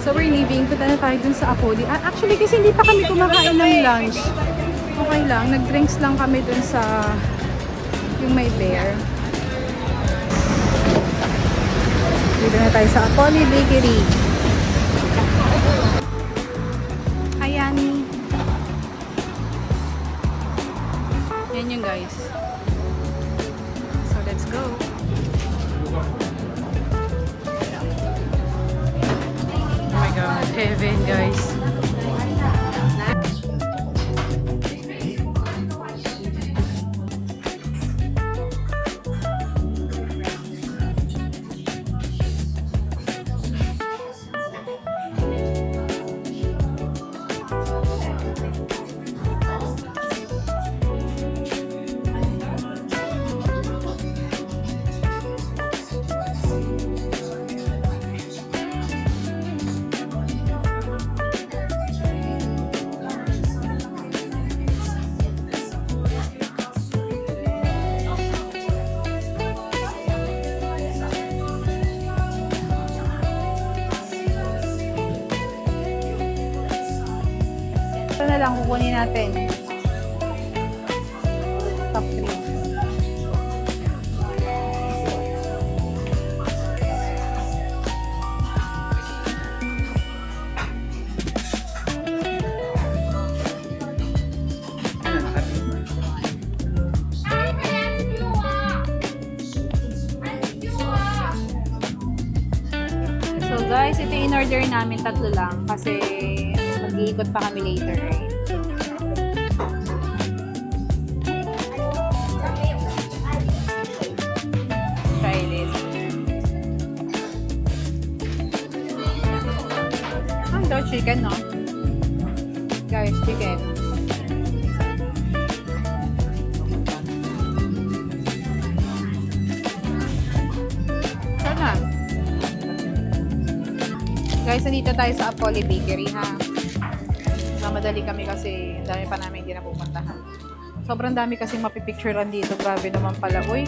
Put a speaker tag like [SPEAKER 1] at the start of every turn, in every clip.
[SPEAKER 1] So we're leaving. Punta na tayo dun sa Apoli. Actually, kasi hindi pa kami kumakain ng lunch. Okay lang. Nag-drinks lang kami dun sa yung may bear. Dito na tayo sa Apoli Bakery. Hi, Annie. Yan yung guys. So, let's go. Oh my God. Heaven, guys. Ito na lang kukunin natin. Top 3. So guys, ito yung in-order namin, 3 lang kasi mag-iikot pa kami later. Try this. Ito, chicken, no? Guys, chicken. Sana. Guys, nandito tayo sa Apoli Bakery, ha? Madali kami kasi dami pa namin hindi napupuntahan. Sobrang dami kasing mapipicturean dito. Grabe naman pala. Uy!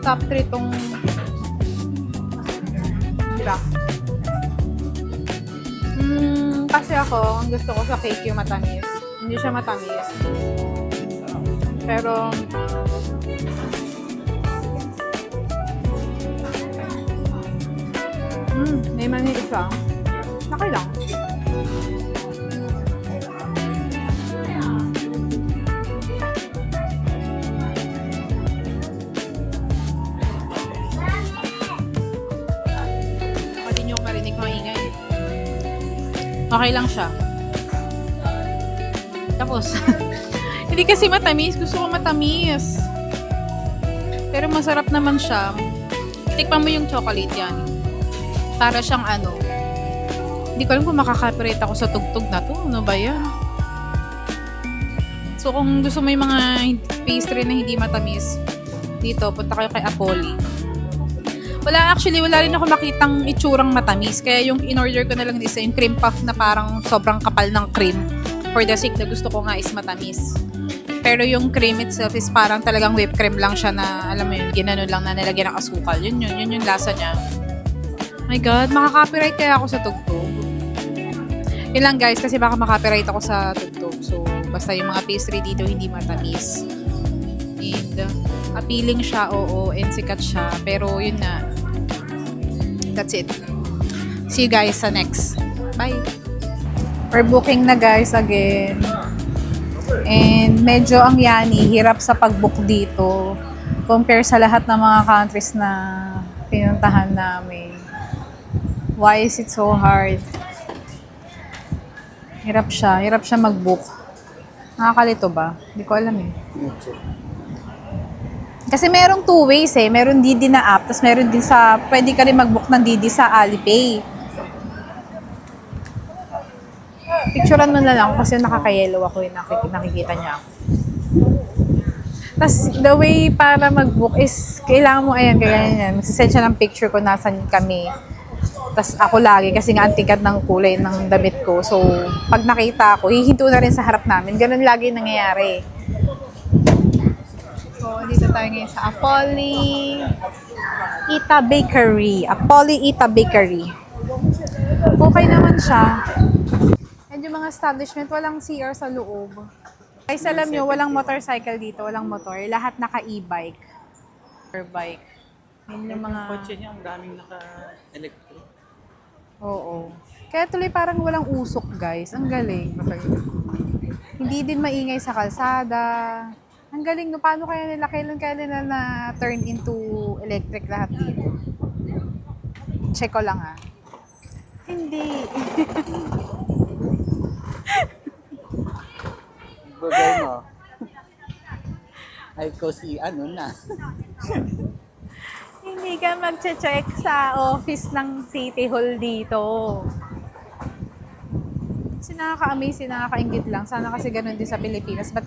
[SPEAKER 1] Top 3 tong diba? Kasi ako, ang gusto ko sa cake yung matamis. Hindi siya matamis. Pero may mani siya. Okay lang. Okay lang siya. Tapos, hindi kasi matamis. Gusto ko matamis. Pero masarap naman siya. Tikman mo yung chocolate yan. Para siyang ano. Hindi ko alam kung makaka-copyright ako sa tugtog na to. Ano ba yan? So, kung gusto mo yung mga pastry na hindi matamis, dito, punta kayo kay Apoli. Wala rin ako makitang itsurang matamis. Kaya yung in-order ko na lang isa, yung cream puff na parang sobrang kapal ng cream. For the sake na gusto ko nga is matamis. Pero yung cream itself is parang talagang whipped cream lang siya na, alam mo yun, ginanon lang na nilagyan ng asukal. Yun yung lasa niya. My God, makaka-copyright kaya ako sa tugtog. Yun lang guys, kasi baka makaka-copyright ako sa tugtog. So, basta yung mga pastry dito hindi matamis. And, appealing siya, oo, and sikat siya. Pero, yun na. That's it. See you guys sa next. Bye! We're booking na guys again. And, medyo ang yani, hirap sa pag-book dito. Compare sa lahat ng mga countries na pinuntahan namin. Why is it so hard? Hirap siya mag-book. Nakakalito ba? Hindi ko alam eh. Kasi merong two ways eh. Meron Didi na app, tapos meron din sa, pwede ka rin mag-book ng Didi sa Alipay. Picturean mo na lang kasi nakaka-yellow ako yung nakikita niya ako. Tapos the way para mag-book is, kailangan mo, ayan, kaya yan, magsisend siya ng picture ko nasan kami. Tapos ako lagi, kasi nga antikat ng kulay ng damit ko. So, pag nakita ko, hihinto na rin sa harap namin. Ganun lagi nangyayari. So, dito tayo ngayon sa Apolli Ita Bakery. Apolli Ita Bakery. Okay naman siya. And yung mga establishment, walang CR sa loob. Guys, alam nyo, walang motorcycle dito, walang motor. Lahat naka-e-bike. Or bike. Yun yung mga...
[SPEAKER 2] kotse niya, ang daming naka-electric.
[SPEAKER 1] Oo. Kaya tuloy parang walang usok, guys. Ang galing. Hindi din maingay sa kalsada. Ang galing, no? Paano kaya nila na-turn into electric lahat dito? Check ko lang, ha. Hindi.
[SPEAKER 2] Bagay mo. Ay ko si ano na.
[SPEAKER 1] Hindi ka mag-check sa office ng City Hall dito. Nakaka-amaze, nakaka-inggit lang. Sana kasi ganun din sa Pilipinas. But